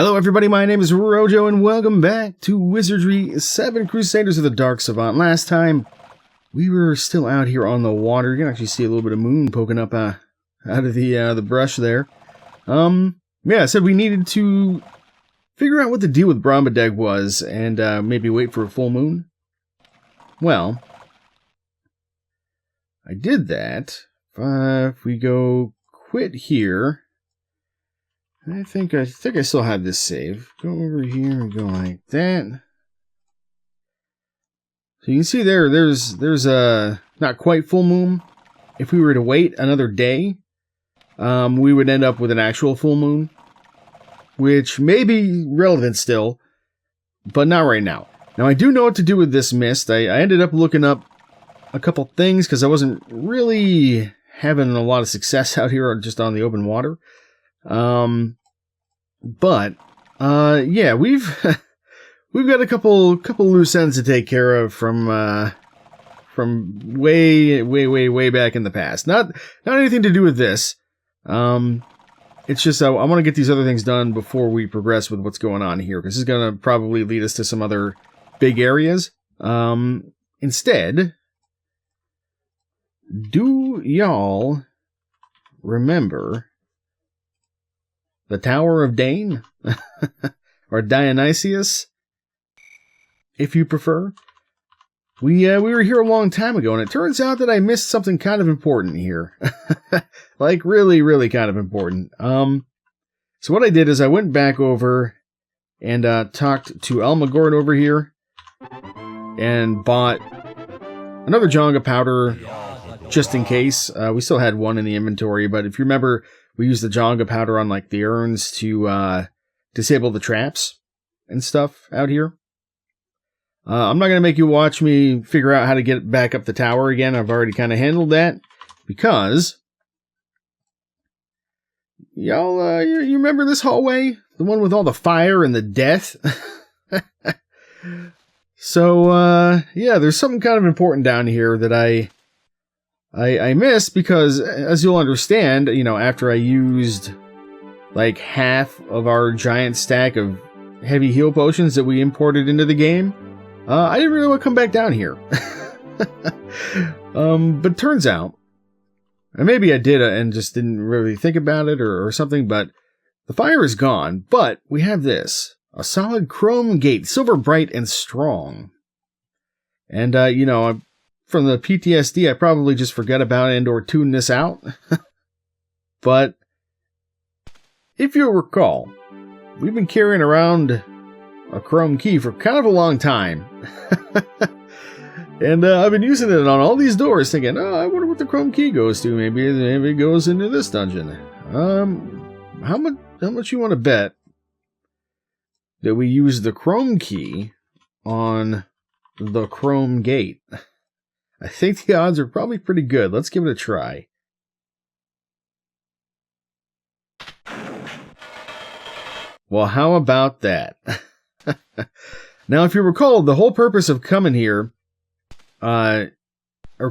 Hello everybody, my name is Rojo and welcome back to Wizardry VII Crusaders of the Dark Savant. Last time, we were still out here on the water. You can actually see a little bit of moon poking up out of the brush there. Yeah, I said we needed to figure out what the deal with Brambadeg was and maybe wait for a full moon. Well, I did that. If we go quit here... I think I still have this save. Go over here and go like that. So you can see there's a not quite full moon. If we were to wait another day, we would end up with an actual full moon, which may be relevant still, but not right now. Now I do know what to do with this mist. I ended up looking up a couple things because I wasn't really having a lot of success out here just on the open water. Yeah, we've got a couple loose ends to take care of from way back in the past. Not anything to do with this. It's just I want to get these other things done before we progress with what's going on here, because this is going to probably lead us to some other big areas. Instead, do y'all remember the Tower of Dane? Or Dionysius, if you prefer. We were here a long time ago, and it turns out that I missed something kind of important here. Like, really kind of important. So what I did is I went back over and talked to Almagord over here, and bought another Jonga powder, just in case. We still had one in the inventory, but if you remember, we used the Jonga powder on, like, the urns to disable the traps and stuff out here. I'm not going to make you watch me figure out how to get back up the tower again. I've already kind of handled that. Because, y'all, you remember this hallway? The one with all the fire and the death? So, yeah, there's something kind of important down here that I missed, because, as you'll understand, after I used like half of our giant stack of heavy heal potions that we imported into the game, I didn't really want to come back down here. But turns out, and maybe I did and just didn't really think about it or something, but the fire is gone, but we have this. A solid chrome gate, silver bright and strong. And, from the PTSD, I probably just forgot about it and or tuned this out. But if you'll recall, we've been carrying around a chrome key for kind of a long time. And I've been using it on all these doors, thinking, I wonder what the chrome key goes to. Maybe it goes into this dungeon. How much you want to bet that we use the chrome key on the chrome gate? I think the odds are probably pretty good. Let's give it a try. Well, how about that? Now, if you recall, the whole purpose of coming here, or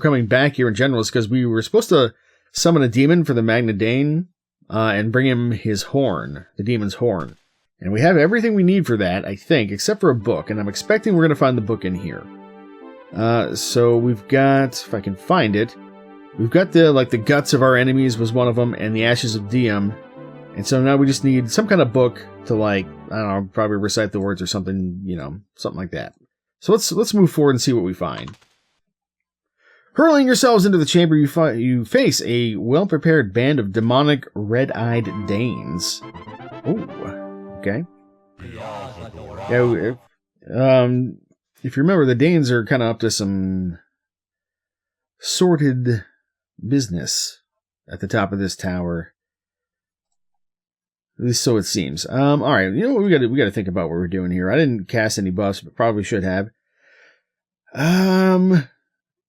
coming back here in general, is because we were supposed to summon a demon for the Magna Dane, and bring him his horn, the demon's horn. And we have everything we need for that, I think, except for a book, and I'm expecting we're going to find the book in here. So we've got, if I can find it, we've got the guts of our enemies was one of them, and the ashes of Diem. And so now we just need some kind of book to, I don't know, probably recite the words or something, something like that. So let's move forward and see what we find. Hurling yourselves into the chamber, you face a well-prepared band of demonic red-eyed Danes. Oh, okay. Yeah, if you remember, the Danes are kind of up to some sordid business at the top of this tower. At least so it seems. Alright, you know what, we gotta think about what we're doing here. I didn't cast any buffs, but probably should have.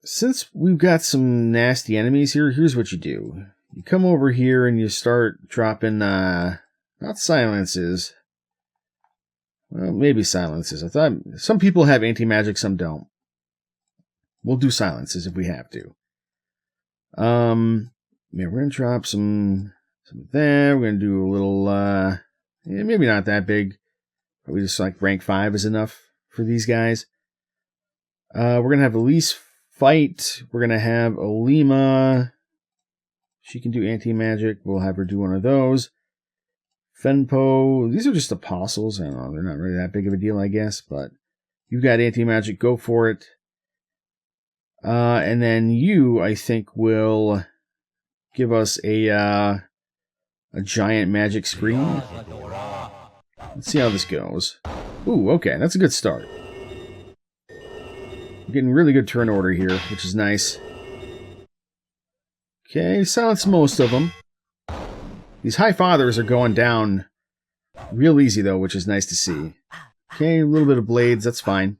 Since we've got some nasty enemies here, here's what you do. You come over here and you start dropping, not silences. Well, maybe silences. I thought some people have anti-magic, some don't. We'll do silences if we have to. Yeah, we're gonna drop some there. We're gonna do a little Yeah, maybe not that big. Probably just like rank 5 is enough for these guys. We're going to have Elise fight. We're going to have Olima. She can do anti-magic. We'll have her do one of those. Fenpo. These are just apostles. I don't know. They're not really that big of a deal, I guess. But you've got anti-magic. Go for it. And then you, I think, will give us a giant magic screen. Let's see how this goes. Ooh, okay. That's a good start. We're getting really good turn order here, which is nice. Okay, silence most of them. These High Fathers are going down real easy, though, which is nice to see. Okay, a little bit of blades, that's fine.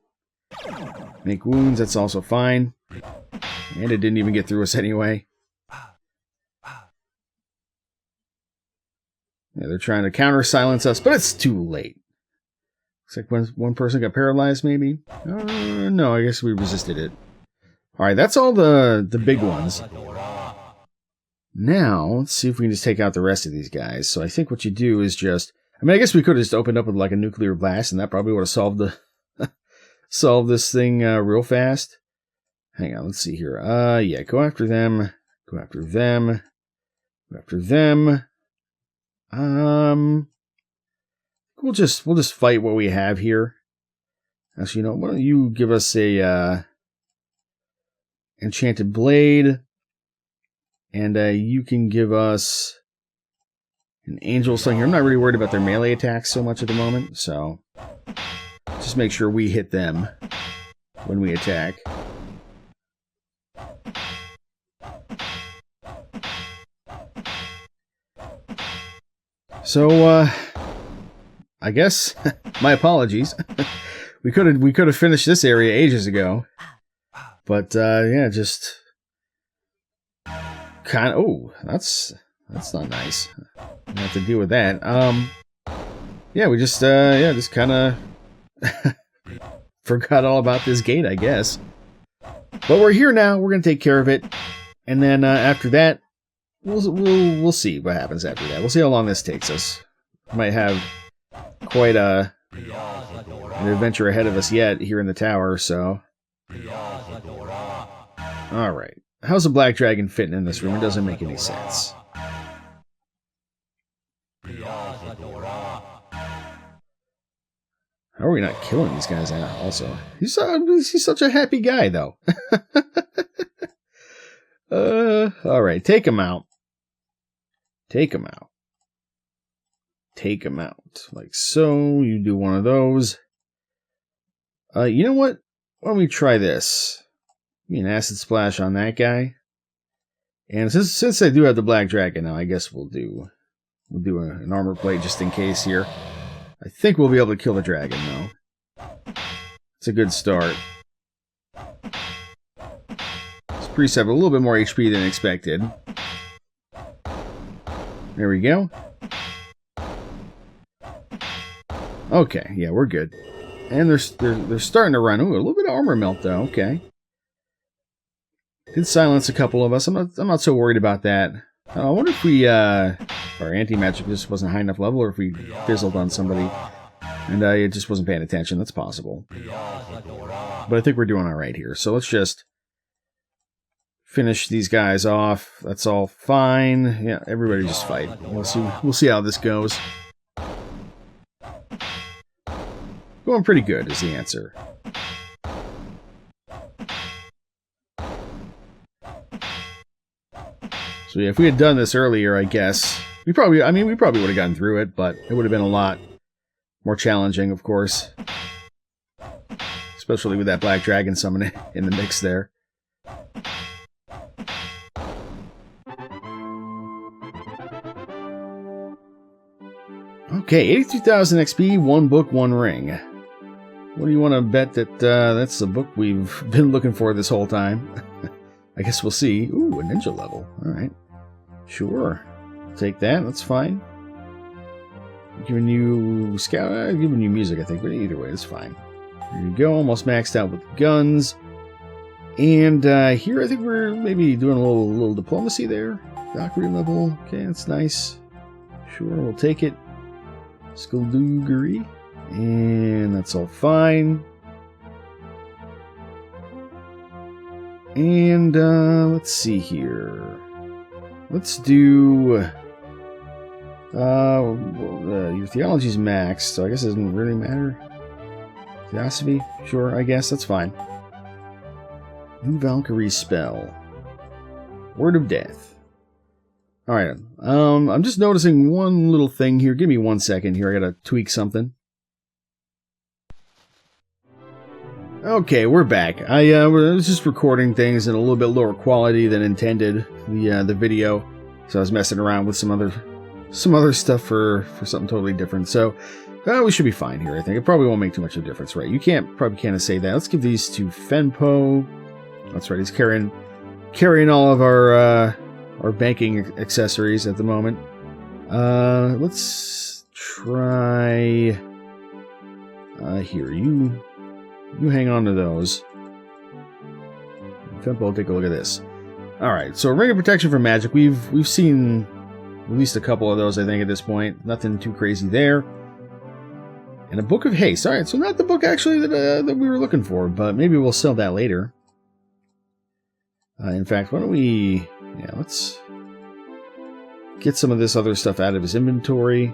Make wounds, that's also fine. And it didn't even get through us anyway. Yeah, they're trying to counter-silence us, but it's too late. Looks like one person got paralyzed, maybe? No, I guess we resisted it. Alright, that's all the big ones. Now, let's see if we can just take out the rest of these guys. So I think what you do is just... I mean, I guess we could have just opened up with like a nuclear blast, and that probably would have solved the solved this thing real fast. Hang on, let's see here. Yeah, go after them. Go after them. Go after them. We'll just fight what we have here. Actually, you know, why don't you give us a enchanted blade, and you can give us an angel sling. I'm not really worried about their melee attacks so much at the moment, so just make sure we hit them when we attack. So, I guess my apologies. we could have finished this area ages ago, but yeah, just kind of. Oh, that's not nice. I have to deal with that. Yeah, we just kind of forgot all about this gate, I guess. But we're here now. We're gonna take care of it, and then after that, we'll see what happens after that. We'll see how long this takes us. We might have quite an adventure ahead of us yet here in the tower. So, all right. How's a black dragon fitting in this room? It doesn't make any sense. How are we not killing these guys out also? He's such a happy guy, though. Alright, take him out. Take him out. Take him out. Like so, you do one of those. You know what? Why don't we try this? Give me an acid splash on that guy. And since I do have the black dragon now, I guess we'll do an armor plate just in case here. I think we'll be able to kill the dragon, though. It's a good start. This priest have a little bit more HP than expected. There we go. Okay, yeah, we're good. And they're starting to run. Ooh, a little bit of armor melt, though. Okay. Did silence a couple of us. I'm not so worried about that. I wonder if our anti-magic just wasn't high enough level, or if we fizzled on somebody and it just wasn't paying attention. That's possible. But I think we're doing all right here. So let's just finish these guys off. That's all fine. Yeah, everybody just fight. We'll see how this goes. Going pretty good is the answer. So yeah, if we had done this earlier, I guess we probably would have gotten through it, but it would have been a lot more challenging, of course. Especially with that black dragon summon in the mix there. Okay, 82,000 XP, 1 book, 1 ring. What do you want to bet that that's the book we've been looking for this whole time? I guess we'll see. Ooh, a ninja level. Alright. Sure. Take that. That's fine. Giving you scout, giving you music, I think, but either way, it's fine. There you go. Almost maxed out with guns. And here I think we're maybe doing a little diplomacy there. Dockery level. Okay, that's nice. Sure, we'll take it. Skullduggery. And that's all fine. And let's see here. Let's do... your theology's maxed, so I guess it doesn't really matter. Theosophy? Sure, I guess, that's fine. New Valkyrie spell. Word of Death. Alright, I'm just noticing one little thing here. Give me 1 second here, I gotta tweak something. Okay, we're back. I was just recording things in a little bit lower quality than intended, the video. So I was messing around with some other stuff for something totally different. So we should be fine here, I think. It probably won't make too much of a difference, right? You probably can't say that. Let's give these to Fenpo. That's right, he's carrying all of our banking accessories at the moment. Let's try here. You hang on to those. Fenpo, take a look at this. Alright, so Ring of Protection for Magic. We've seen at least a couple of those, I think, at this point. Nothing too crazy there. And a Book of Haste. Alright, so not the book, actually, that we were looking for, but maybe we'll sell that later. In fact, why don't we... Yeah, let's get some of this other stuff out of his inventory.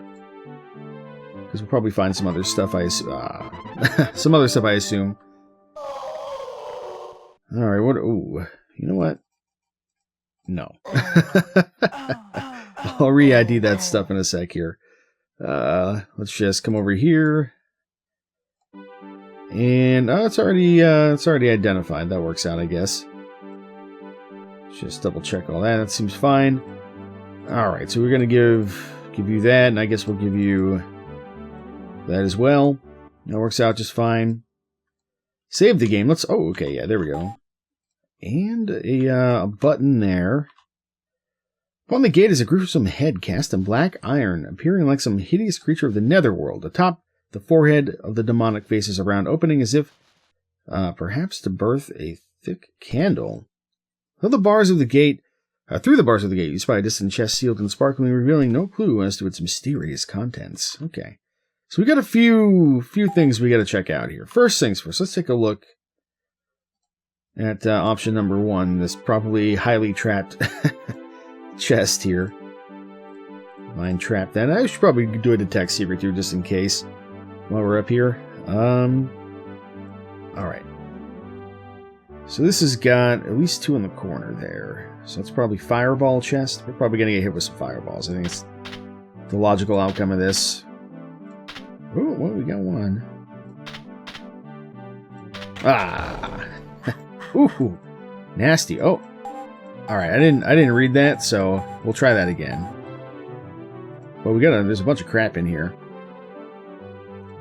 Because we'll probably find some other stuff, some other stuff, I assume. Alright, what... Ooh, you know what? No. I'll re-ID that stuff in a sec here. Let's just come over here. And it's already identified. That works out, I guess. Just double check all that. That seems fine. Alright, so we're gonna give you that, and I guess we'll give you that as well. That works out just fine. Save the game. Let's... Oh, okay, yeah, there we go. And a button there. Upon the gate is a gruesome head cast in black iron, appearing like some hideous creature of the netherworld. Atop the forehead of the demonic faces around, opening as if perhaps to birth a thick candle. Through the bars of the gate, you spy a distant chest sealed and sparkling, revealing no clue as to its mysterious contents. Okay. So we got a few things we got to check out here. First things first, let's take a look at option number 1, this probably highly trapped chest here. Mind trap that. I should probably do a detect secret here just in case while we're up here. Alright. So this has got at least 2 in the corner there. So it's probably fireball chest. We're probably going to get hit with some fireballs. I think it's the logical outcome of this. Oh, well, we got one. Ah! Ooh, nasty. Oh, all right. I didn't read that, so we'll try that again. But there's a bunch of crap in here.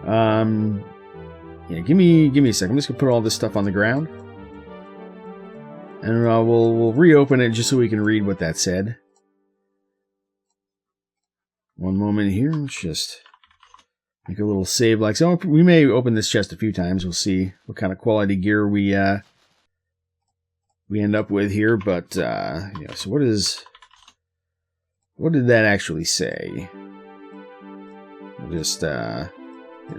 Yeah. Give me a second. I'm just gonna put all this stuff on the ground, and we'll reopen it just so we can read what that said. One moment here. Let's just make a little save like so. We may open this chest a few times. We'll see what kind of quality gear we end up with here. But yeah. So what did that actually say? We'll just it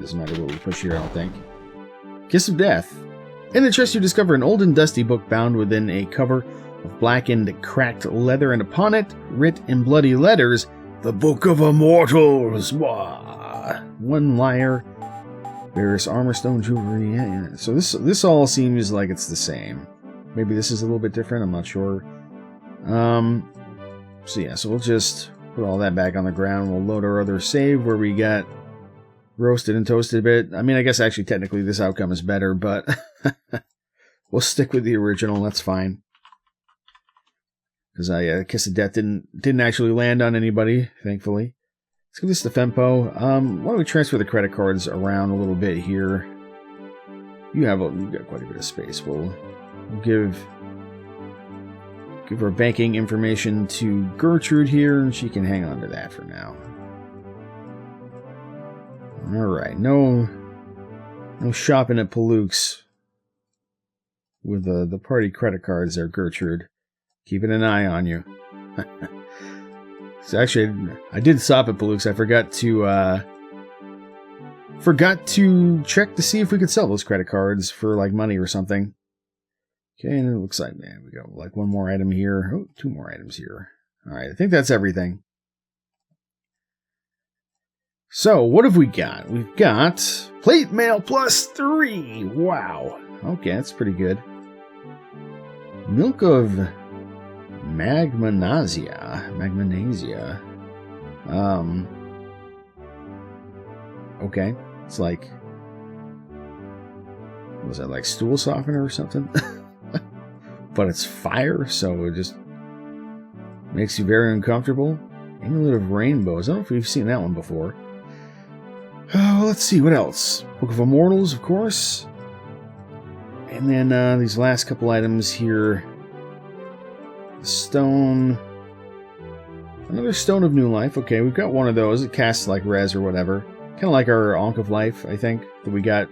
doesn't matter what we push here, I don't think. Kiss of Death. In the chest you discover an old and dusty book bound within a cover of blackened, cracked leather, and upon it, writ in bloody letters, "The Book of Immortals." Wah. One lyre, various armor, stone, jewelry. Yeah. So this all seems like it's the same. Maybe this is a little bit different. I'm not sure. So yeah. So we'll just put all that back on the ground. We'll load our other save where we got roasted and toasted a bit. I mean, I guess actually technically this outcome is better, but we'll stick with the original. That's fine. Because Kiss of Death didn't actually land on anybody, thankfully. Let's give this to Fempo. Why don't we transfer the credit cards around a little bit here? You've got quite a bit of space. We'll give our banking information to Gertrude here, and she can hang on to that for now. Alright, no shopping at Palooks with the party credit cards there, Gertrude. Keeping an eye on you. So actually, I did stop at Palooks. I forgot to forgot to check to see if we could sell those credit cards for like money or something. Okay, and it looks like, man, we got like one more item here. Oh, two more items here. All right, I think that's everything. So, what have we got? We've got plate mail +3. Wow. Okay, that's pretty good. Milk of Magnesia. Okay. It's like, was that like stool softener or something? But it's fire, so it just makes you very uncomfortable. Amulet of Rainbows. I don't know if we've seen that one before. Oh, let's see, what else? Book of Immortals, of course. And then these last couple items here. Stone. Another Stone of New Life. Okay, we've got one of those. It casts like res or whatever. Kind of like our Ankh of Life, I think, that we got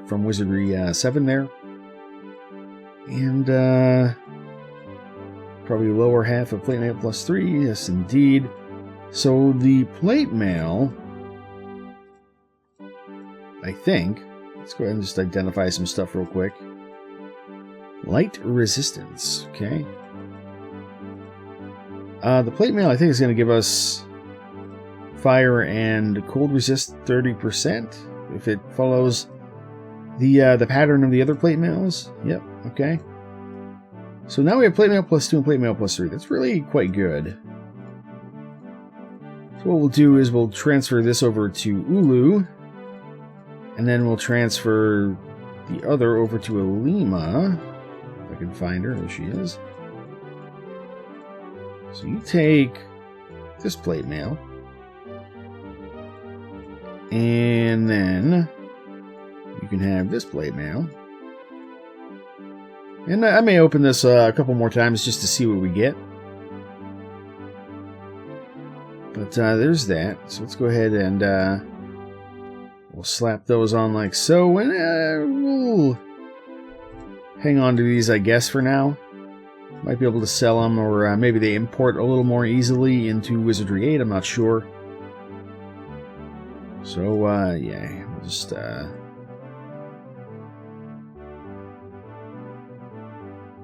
from Wizardry VII there. And probably lower half of plate mail +3. Yes, indeed. So the plate mail, I think, let's go ahead and just identify some stuff real quick. Light resistance, okay. The plate mail, I think, is going to give us fire and cold resist 30% if it follows the pattern of the other plate mails. Yep, okay. So now we have plate mail +2 and plate mail +3. That's really quite good. So what we'll do is we'll transfer this over to Ulu, and then we'll transfer the other over to Alima. If I can find her, there she is. So you take this plate mail, and then you can have this plate mail. And I may open this a couple more times just to see what we get. But there's that. So let's go ahead and we'll slap those on like so. And we'll hang on to these, I guess, for now. Might be able to sell them, or maybe they import a little more easily into Wizardry VIII. I'm not sure. So, yeah, we'll just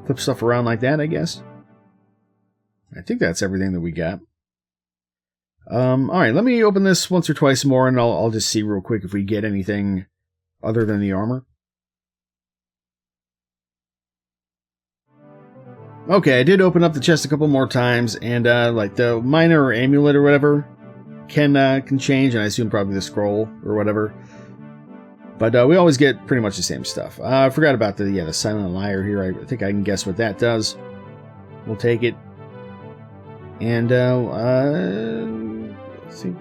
flip stuff around like that, I guess. I think that's everything that we got. Alright, let me open this once or twice more, and I'll just see real quick if we get anything other than the armor. Okay, I did open up the chest a couple more times, and like the minor amulet or whatever can change, and I assume probably the scroll or whatever. But we always get pretty much the same stuff. I forgot about the Silent Liar here. I think I can guess what that does. We'll take it. And I think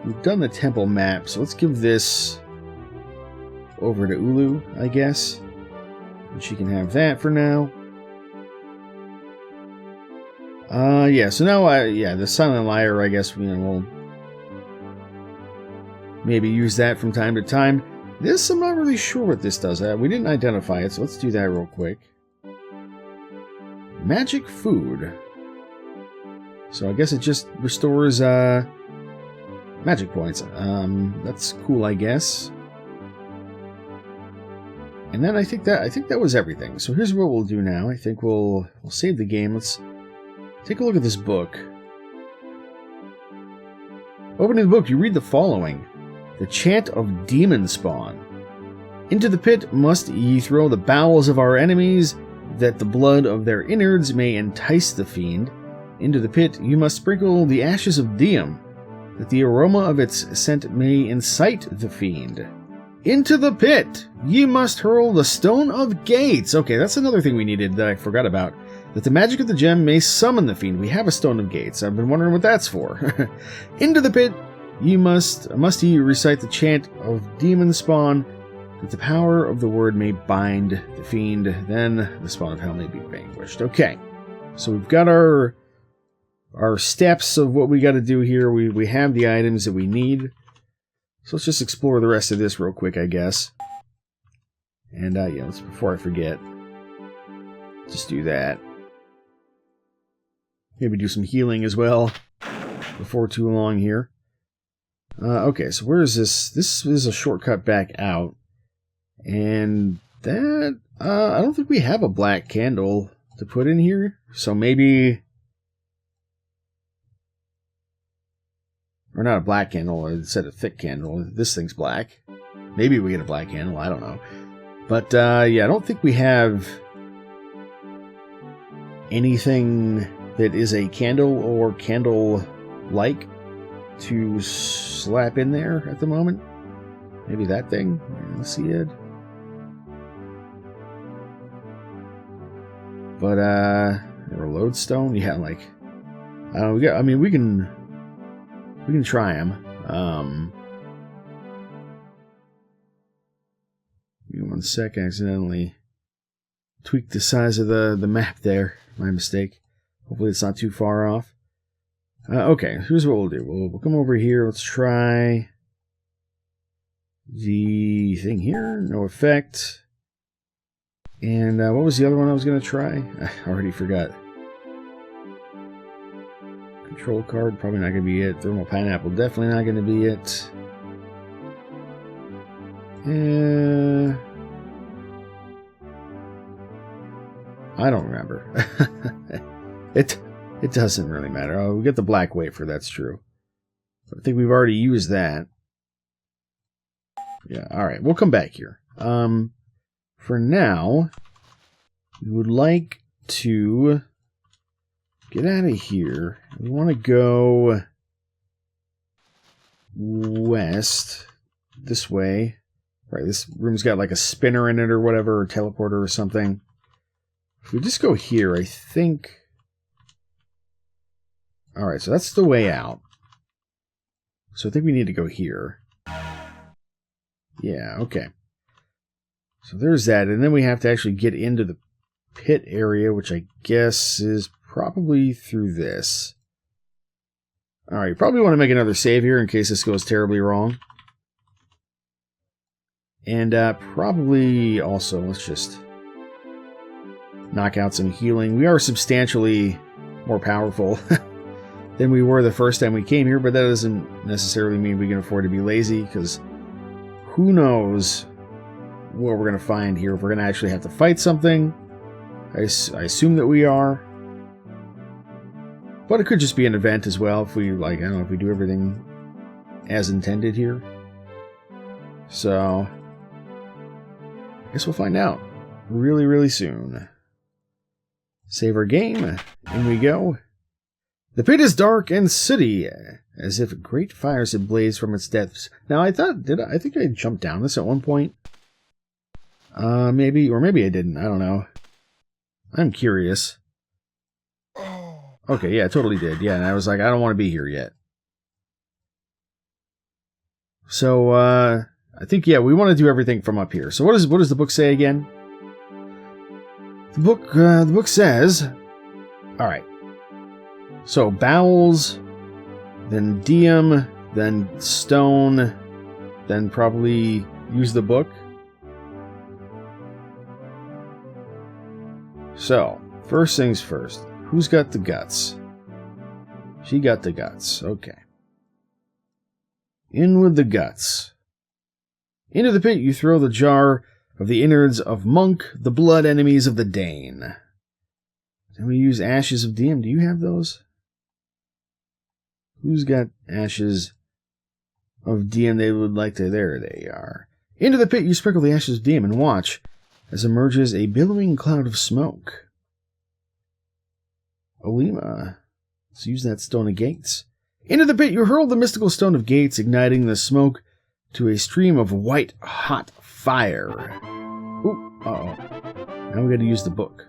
we've done the temple map, so let's give this over to Ulu, I guess. And she can have that for now. Yeah, so now, the Silent Liar, I guess, we'll maybe use that from time to time. This, I'm not really sure what this does. We didn't identify it, so let's do that real quick. Magic food. So I guess it just restores, magic points. That's cool, I guess. And then I think that was everything. So here's what we'll do now. I think we'll save the game. Let's take a look at this book. Opening the book, you read the following. The Chant of Demon Spawn. Into the pit must ye throw the bowels of our enemies, that the blood of their innards may entice the fiend. Into the pit you must sprinkle the ashes of Diem, that the aroma of its scent may incite the fiend. Into the pit ye must hurl the Stone of Gates. Okay, that's another thing we needed that I forgot about. That the magic of the gem may summon the fiend. We have a Stone of Gates. I've been wondering what that's for. Into the pit ye must ye recite the chant of demon spawn, that the power of the word may bind the fiend, then the spawn of hell may be vanquished. Okay, so we've got our steps of what we got to do here. We have the items that we need. So let's just explore the rest of this real quick, I guess. And let's, before I forget, just do that. Maybe do some healing as well before too long here. Okay, so where is this? This is a shortcut back out. And that... I don't think we have a black candle to put in here. So maybe... Or not a black candle, instead of thick candle. This thing's black. Maybe we get a black candle, I don't know. But, yeah, I don't think we have anything that is a candle or candle-like to slap in there at the moment. Maybe that thing? Let's see it. But, or lodestone? Yeah, like, we can try them. Give me 1 sec, I accidentally tweaked the size of the map there. My mistake. Hopefully it's not too far off. Okay, here's what we'll do. We'll come over here. Let's try the thing here. No effect. And what was the other one I was going to try? I already forgot. Control card, probably not going to be it. Thermal pineapple, definitely not going to be it. I don't remember. It doesn't really matter. Oh, we get the black wafer, that's true. I think we've already used that. Yeah, alright, we'll come back here. For now, we would like to get out of here. We want to go west, this way. Right, this room's got like a spinner in it or whatever, or teleporter or something. If we just go here, I think... Alright, so that's the way out. So I think we need to go here. Yeah, okay. So there's that, and then we have to actually get into the pit area, which I guess is probably through this. Alright, you probably want to make another save here in case this goes terribly wrong. And probably also, let's just knock out some healing. We are substantially more powerful than we were the first time we came here, but that doesn't necessarily mean we can afford to be lazy, because who knows what we're going to find here. If we're going to actually have to fight something, I assume that we are. But it could just be an event as well, if we, like, I don't know, if we do everything as intended here. So, I guess we'll find out really, really soon. Save our game. In we go. The pit is dark and sooty, as if great fires had blazed from its depths. Now, I think I jumped down this at one point. Maybe, or maybe I didn't. I don't know. I'm curious. Okay, yeah, I totally did. Yeah, and I was like, I don't want to be here yet. So, I think, yeah, we want to do everything from up here. So what does the book say again? The book says... Alright. So, bowels, then diem, then stone, then probably use the book. So, first things first. Who's got the guts? She got the guts. Okay. In with the guts. Into the pit you throw the jar of the innards of Monk, the blood enemies of the Dane. Then we use ashes of Diem. Do you have those? Who's got ashes of Diem they would like to... There they are. Into the pit you sprinkle the ashes of Diem and watch as emerges a billowing cloud of smoke. Olima. Let's use that stone of gates. Into the pit you hurl the mystical stone of gates, igniting the smoke to a stream of white, hot fire. Ooh, uh-oh. Now we gotta use the book.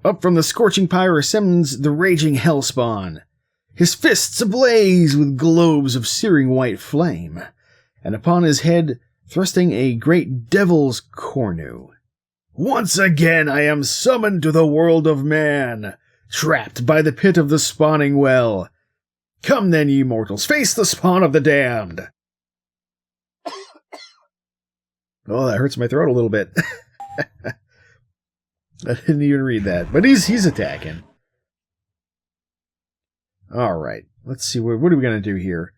Up from the scorching pyre ascends the raging hellspawn, his fists ablaze with globes of searing white flame, and upon his head thrusting a great devil's cornu. Once again I am summoned to the world of man, trapped by the pit of the spawning well. Come then, ye mortals, face the spawn of the damned. Oh, that hurts my throat a little bit. I didn't even read that, but he's attacking. Alright, let's see, what are we going to do here?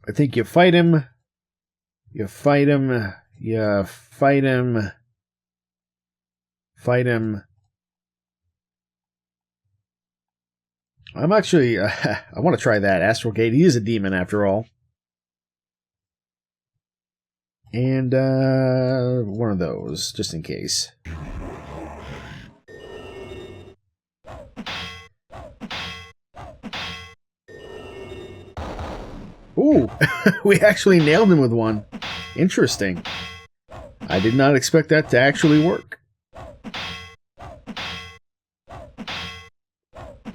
I think you fight him. You fight him. You fight him. Fight him. I'm actually, I want to try that. Astral Gate. He is a demon after all. And, one of those, just in case. Ooh, we actually nailed him with one. Interesting. I did not expect that to actually work.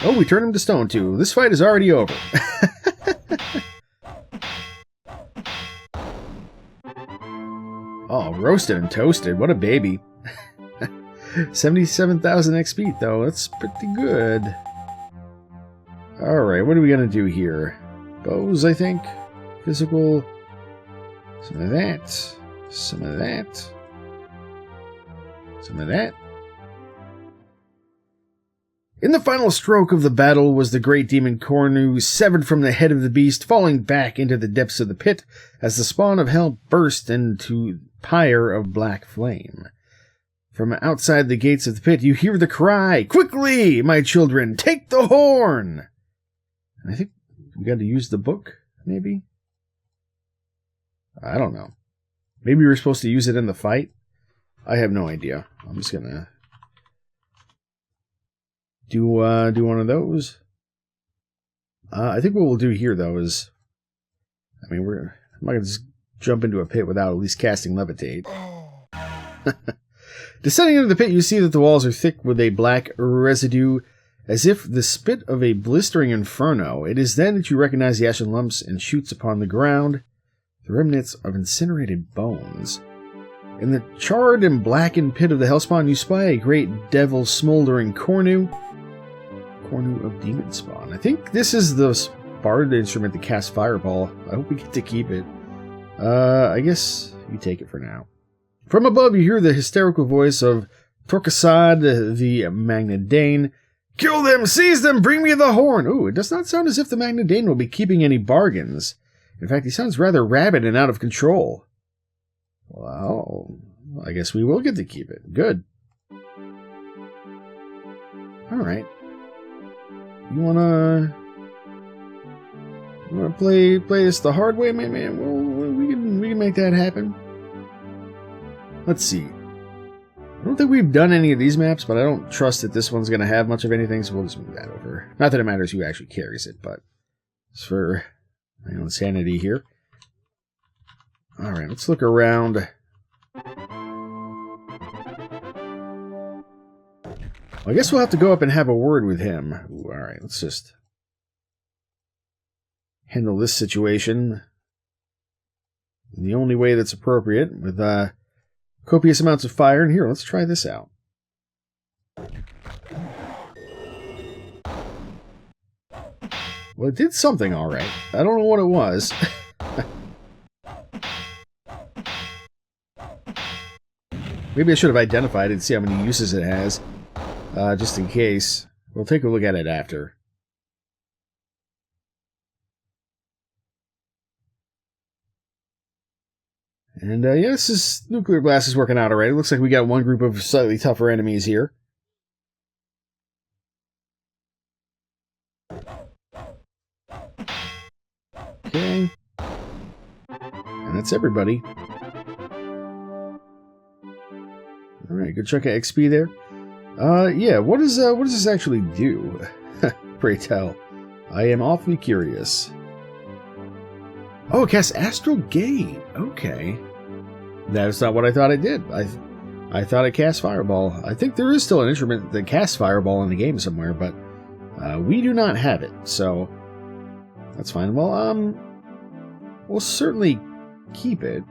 Oh, we turned him to stone too. This fight is already over. Oh, roasted and toasted. What a baby. 77,000 XP though. That's pretty good. Alright, what are we going to do here? Bows, I think. Physical. Some of that. Some of that. Some of that. In the final stroke of the battle was the great demon Cornu, severed from the head of the beast, falling back into the depths of the pit as the spawn of hell burst into pyre of black flame. From outside the gates of the pit, you hear the cry, "Quickly, my children, take the horn!" And I think we got to use the book, maybe? I don't know. Maybe we were supposed to use it in the fight? I have no idea. I'm just gonna do one of those. I think what we'll do here, though, is... I mean, I'm not gonna just jump into a pit without at least casting Levitate. Descending into the pit, you see that the walls are thick with a black residue, as if the spit of a blistering inferno. It is then that you recognize the ashen lumps and shoots upon the ground, the remnants of incinerated bones. In the charred and blackened pit of the Hellspawn, you spy a great devil smoldering Cornu. Cornu of Demon Spawn. I think this is the bard instrument that casts Fireball. I hope we get to keep it. I guess you take it for now. From above, you hear the hysterical voice of Torquassad, the Magna Dane. "Kill them! Seize them! Bring me the horn!" Ooh, it does not sound as if the Magna Dane will be keeping any bargains. In fact, he sounds rather rabid and out of control. Well, I guess we will get to keep it. Good. Alright. You wanna play this the hard way, my man? Well, we can make that happen. Let's see. I don't think we've done any of these maps, but I don't trust that this one's going to have much of anything, so we'll just move that over. Not that it matters who actually carries it, but it's for my own sanity here. Alright, let's look around. I guess we'll have to go up and have a word with him. Alright, let's just handle this situation in the only way that's appropriate, with copious amounts of fire. And here, let's try this out. Well, it did something alright. I don't know what it was. Maybe I should have identified it and see how many uses it has. Just in case. We'll take a look at it after. And yeah, Nuclear Blast is working out already. It looks like we got one group of slightly tougher enemies here. Okay. And that's everybody. Alright, good chunk of XP there. Yeah, what does this actually do? Pray tell. I am awfully curious. Oh, it casts Astral Gate. Okay. That's not what I thought it did. I thought it cast Fireball. I think there is still an instrument that casts Fireball in the game somewhere, but we do not have it, so that's fine. Well, we'll certainly keep it.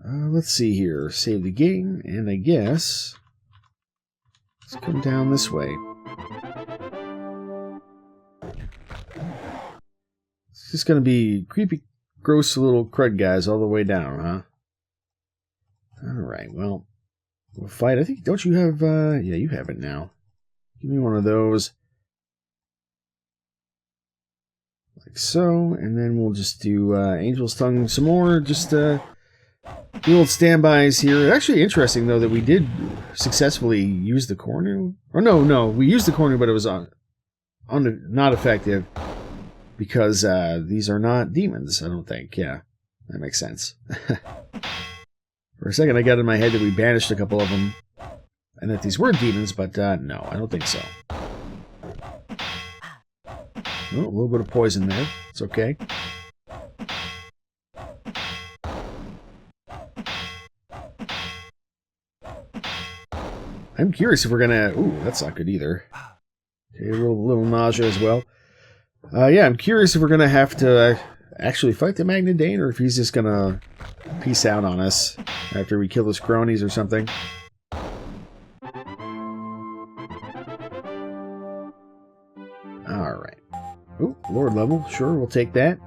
Let's see here. Save the game, and I guess let's come down this way. It's just gonna be creepy, gross little crud guys all the way down, huh? Alright, well, we'll fight. I think, don't you have, yeah, you have it now. Give me one of those. Like so. And then we'll just do Angel's Tongue some more. Just the old standbys here. Actually interesting, though, that we did successfully use the Cornu. Or no. We used the Cornu, but it was not effective. Because these are not demons, I don't think. Yeah, that makes sense. For a second, I got in my head that we banished a couple of them. And that these were demons, but no, I don't think so. Oh, a little bit of poison there. It's okay. I'm curious if we're gonna... Ooh, that's not good either. Okay, a little nausea as well. Yeah, I'm curious if we're gonna have to actually fight the Magna Dane, or if he's just gonna peace out on us after we kill his cronies or something. Alright. Oh, Lord level. Sure, we'll take that.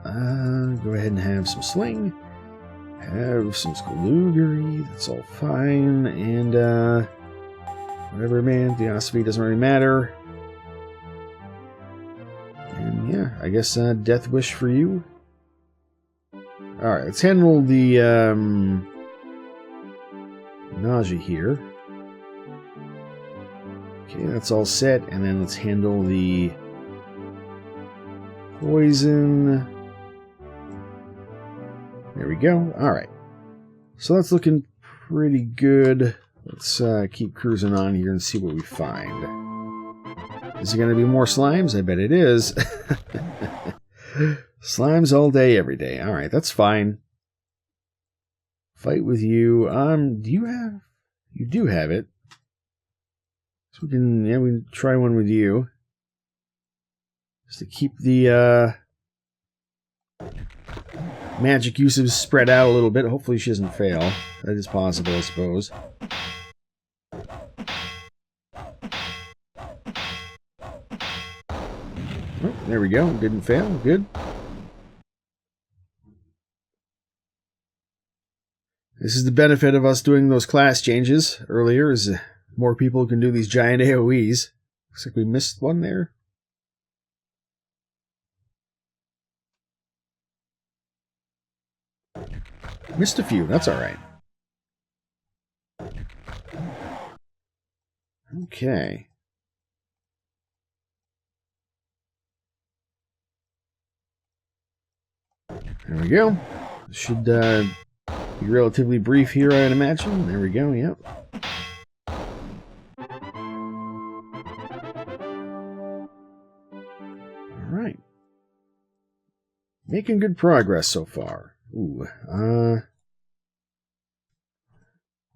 Go ahead and have some Sling. Have some Skuluguri. That's all fine. And, whatever, man. Theosophy doesn't really matter. And, yeah, I guess, Death Wish for you. Alright, let's handle the, nausea here. Okay, that's all set. And then let's handle the poison. There we go. Alright. So that's looking pretty good. Let's keep cruising on here and see what we find. Is it going to be more slimes? I bet it is. Slimes all day, every day. Alright, that's fine. Fight with you. Do you have... You do have it. So we can... Yeah, we can try one with you. Just to keep the magic uses spread out a little bit. Hopefully she doesn't fail. That is possible, I suppose. Oh, there we go. Didn't fail. Good. This is the benefit of us doing those class changes earlier, is more people can do these giant AoEs. Looks like we missed one there. Missed a few. That's alright. Okay. There we go. Should be relatively brief here, I'd imagine. There we go, yep. Alright. Making good progress so far. Ooh,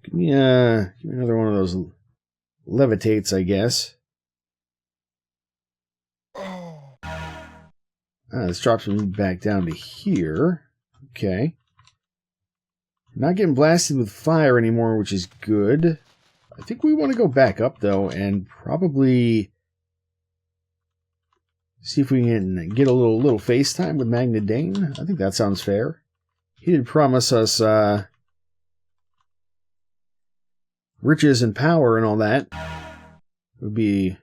give me another one of those levitates, I guess. This drops me back down to here. Okay. Not getting blasted with fire anymore, which is good. I think we want to go back up, though, and probably see if we can get a little FaceTime with Magna Dane. I think that sounds fair. He did promise us riches and power and all that. It would be a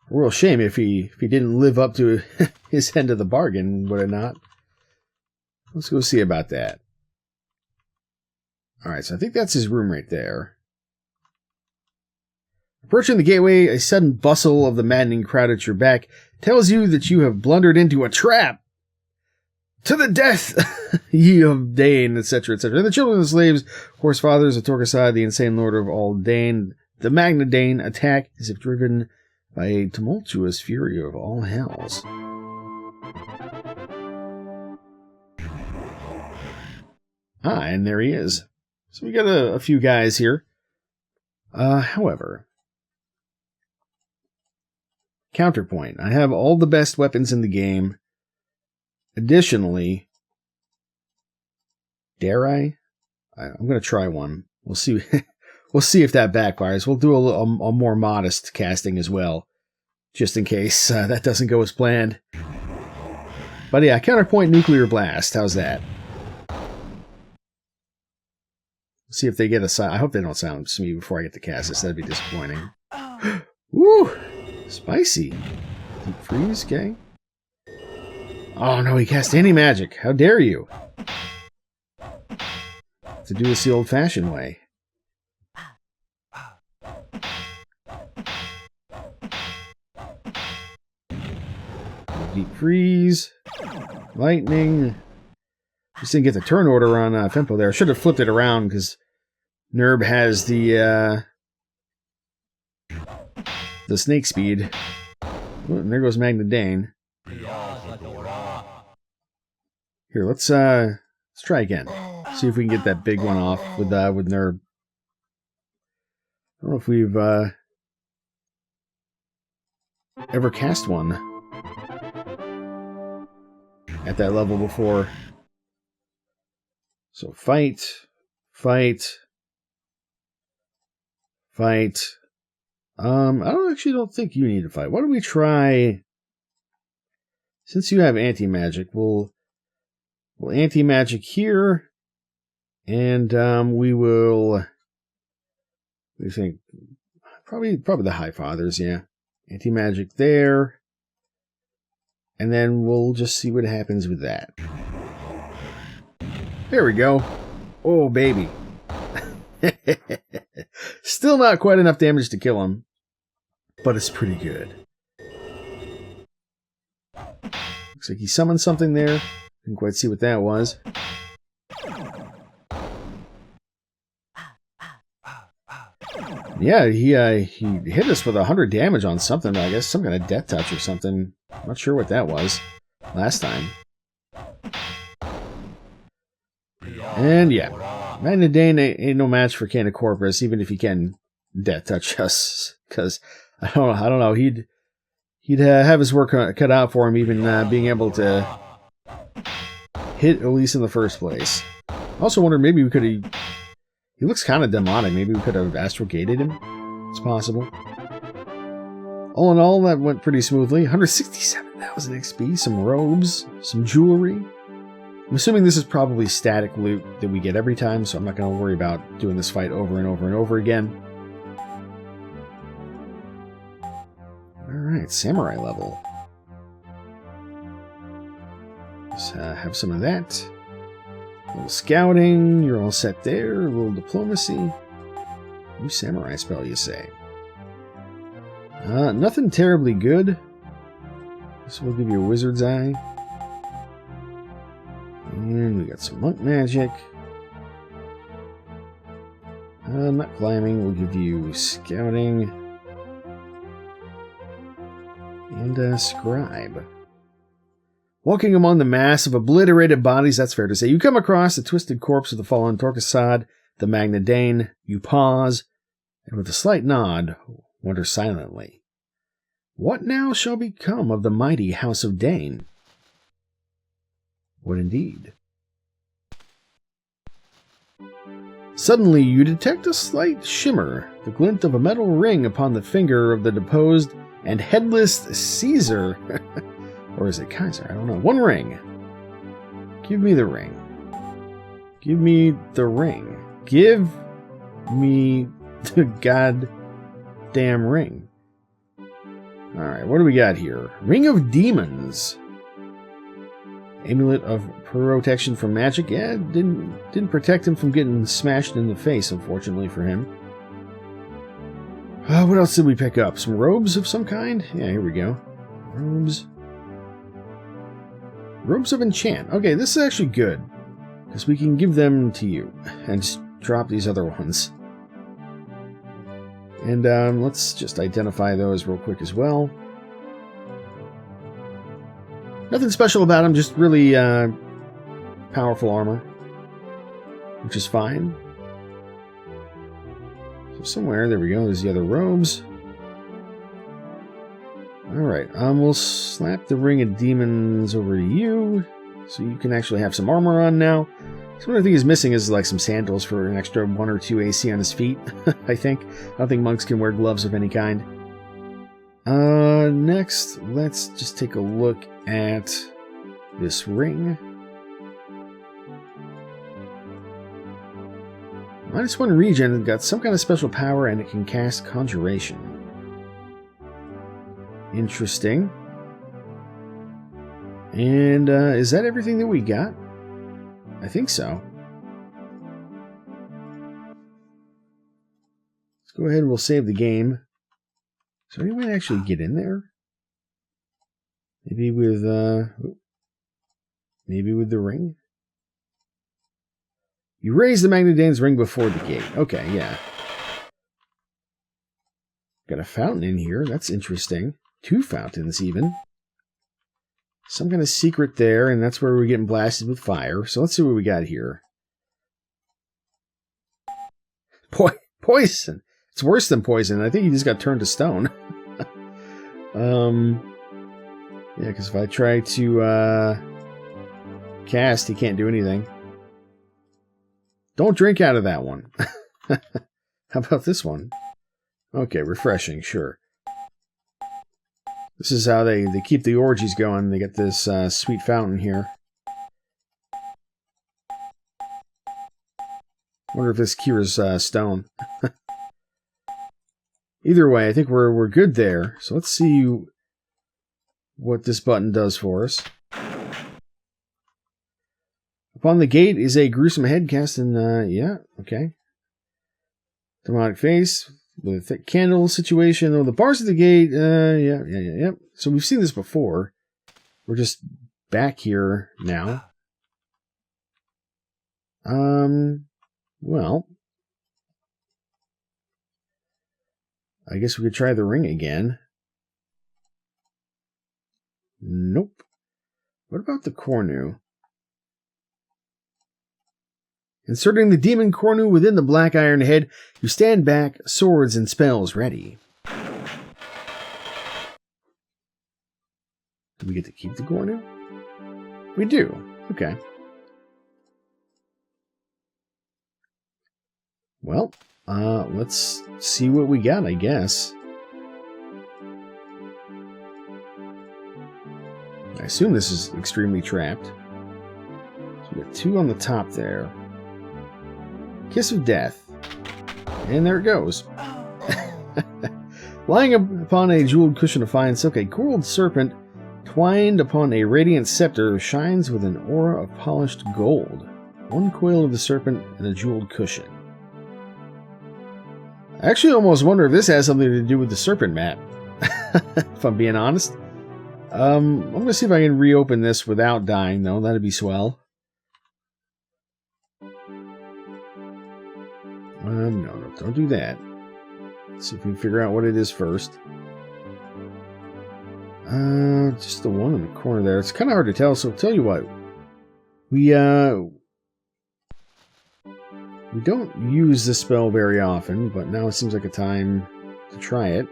real shame if he didn't live up to his end of the bargain, would it not? Let's go see about that. Alright, so I think that's his room right there. Approaching the gateway, a sudden bustle of the maddening crowd at your back tells you that you have blundered into a trap. To the death, ye of Dane, etc., etc. The children of the slaves, horse fathers of Torquassad, the insane lord of all Dane, the Magna Dane, attack as if driven by a tumultuous fury of all hells. And there he is. So we got a few guys here. However, counterpoint. I have all the best weapons in the game. Additionally, dare I? I'm going to try one. We'll see. We'll see if that backfires. We'll do a more modest casting as well, just in case that doesn't go as planned. But yeah, counterpoint nuclear blast. How's that? See if they get a silence. I hope they don't silence me before I get to cast this. That'd be disappointing. Woo! Spicy. Deep freeze, okay. Oh no, he cast anti-magic. How dare you? To do this the old-fashioned way. Deep freeze. Lightning. Just didn't get the turn order on Fempo there. I should have flipped it around because Nerb has the snake speed. Oh, and there goes Magna Dane. Here, let's try again. See if we can get that big one off with Nerb. I don't know if we've ever cast one at that level before. So fight, fight, fight. I don't think you need to fight. Why don't we try? Since you have anti-magic, we'll anti-magic here, and we will. We think probably the High Fathers, yeah. Anti-magic there, and then we'll just see what happens with that. There we go. Oh baby. Still not quite enough damage to kill him, but it's pretty good. Looks like he summoned something there. Didn't quite see what that was. Yeah, he hit us with 100 damage on something. I guess some kind of death touch or something. I'm not sure what that was last time. And yeah, Magna Dane ain't no match for Canacorpus, even if he can death touch us. Because I don't know, he'd have his work cut out for him, even being able to hit Elise in the first place. I also wonder, maybe we could have. He looks kind of demonic. Maybe we could have astral gated him. It's possible. All in all, that went pretty smoothly. 167,000 XP, some robes, some jewelry. I'm assuming this is probably static loot that we get every time, so I'm not going to worry about doing this fight over and over and over again. Alright, samurai level. Let's have some of that. A little scouting, you're all set there. A little diplomacy. New samurai spell, you say? Nothing terribly good. So we'll give you a wizard's eye. And we got some monk magic. Not climbing, we'll give you scouting. And scribe. Walking among the mass of obliterated bodies, that's fair to say, you come across the twisted corpse of the fallen Torquemada, the Magna Dane. You pause, and with a slight nod, wonder silently, what now shall become of the mighty House of Dane? What indeed? Suddenly you detect a slight shimmer, the glint of a metal ring upon the finger of the deposed and headless Caesar. Or is it Kaiser? I don't know. One ring. Give me the ring. Give me the ring. Give me the goddamn ring. Alright, what do we got here? Ring of Demons. Amulet of protection from magic. Yeah, didn't protect him from getting smashed in the face, unfortunately for him. What else did we pick up? Some robes of some kind? Yeah, here we go. Robes. Robes of Enchant. Okay, this is actually good, because we can give them to you and just drop these other ones. And let's just identify those real quick as well. Nothing special about them, just really powerful armor, which is fine. So somewhere, there we go, there's the other robes. Alright, we'll slap the Ring of Demons over to you, so you can actually have some armor on now. So what I think is missing is like some sandals for an extra 1 or 2 AC on his feet, I think. I don't think monks can wear gloves of any kind. Next, let's just take a look at this ring. -1 regen, got some kind of special power, and it can cast Conjuration. Interesting. And is that everything that we got? I think so. Let's go ahead and we'll save the game. Is there any way to actually get in there? Maybe with the ring? You raise the Magna Dane's ring before the gate. Okay, yeah. Got a fountain in here. That's interesting. 2 fountains, even. Some kind of secret there, and that's where we're getting blasted with fire. So let's see what we got here. Poison! It's worse than poison. I think he just got turned to stone. Yeah, because if I try to cast, he can't do anything. Don't drink out of that one. How about this one? Okay, refreshing, sure. This is how they keep the orgies going. They get this sweet fountain here. Wonder if this cures stone. Either way, I think we're good there. So let's see what this button does for us. Upon the gate is a gruesome head cast in, yeah, okay. Demonic face with a thick candle situation. Oh, the bars of the gate, yeah. So we've seen this before. We're just back here now. Well, I guess we could try the ring again. Nope. What about the Cornu? Inserting the demon Cornu within the black iron head, you stand back, swords and spells ready. Do we get to keep the Cornu? We do. Okay. Well, let's see what we got, I guess. I assume this is extremely trapped. So we got 2 on the top there. Kiss of Death. And there it goes. Lying upon a jeweled cushion of fine silk, a coiled serpent twined upon a radiant scepter shines with an aura of polished gold. 1 coil of the serpent and a jeweled cushion. I actually almost wonder if this has something to do with the serpent map. If I'm being honest. I'm going to see if I can reopen this without dying, though. That'd be swell. No, don't do that. Let's see if we can figure out what it is first. Just the one in the corner there. It's kind of hard to tell, so I'll tell you what. We don't use this spell very often, but now it seems like a time to try it.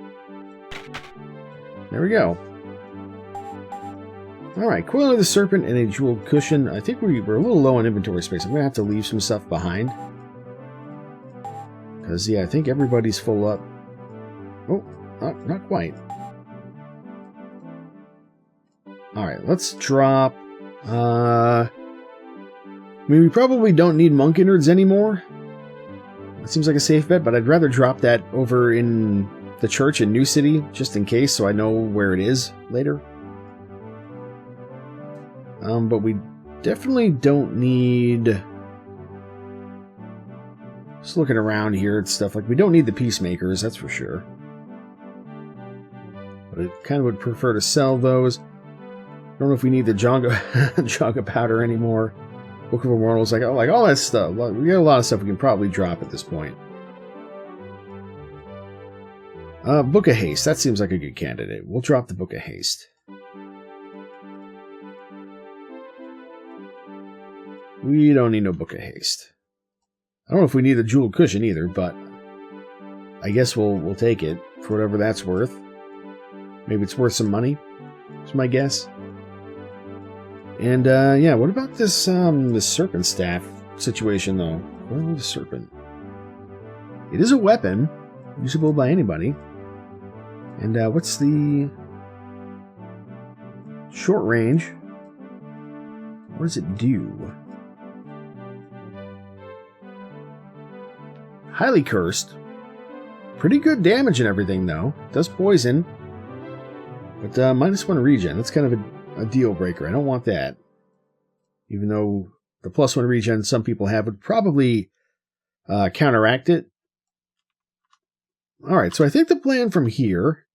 There we go. Alright, Coil of the Serpent and a jeweled cushion. I think we're a little low on inventory space. I'm going to have to leave some stuff behind. Because, yeah, I think everybody's full up. Oh, not quite. Alright, let's drop... I mean, we probably don't need monk innards anymore. It seems like a safe bet, but I'd rather drop that over in the church in New City, just in case, so I know where it is later. But we definitely don't need... Just looking around here at stuff, like, we don't need the Peacemakers, that's for sure. But I kind of would prefer to sell those. I don't know if we need the Jonga powder anymore. Book of Immortals, like all that stuff. We got a lot of stuff we can probably drop at this point. Book of Haste, that seems like a good candidate. We'll drop the Book of Haste. We don't need no Book of Haste. I don't know if we need the jeweled cushion either, but I guess we'll take it for whatever that's worth. Maybe it's worth some money. That's my guess. And yeah, what about this the serpent staff situation though? What the serpent? It is a weapon, usable by anybody. And what's the short range? What does it do? Highly cursed. Pretty good damage and everything, though. Does poison. But -1 regen, that's kind of a deal breaker. I don't want that. Even though the +1 regen some people have would probably counteract it. Alright, so I think the plan from here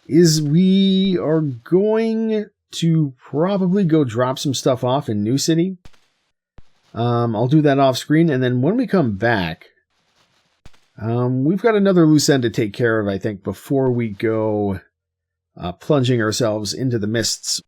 is we are going to probably go drop some stuff off in New City. I'll do that off screen, and then when we come back, we've got another loose end to take care of, I think, before we go plunging ourselves into the mists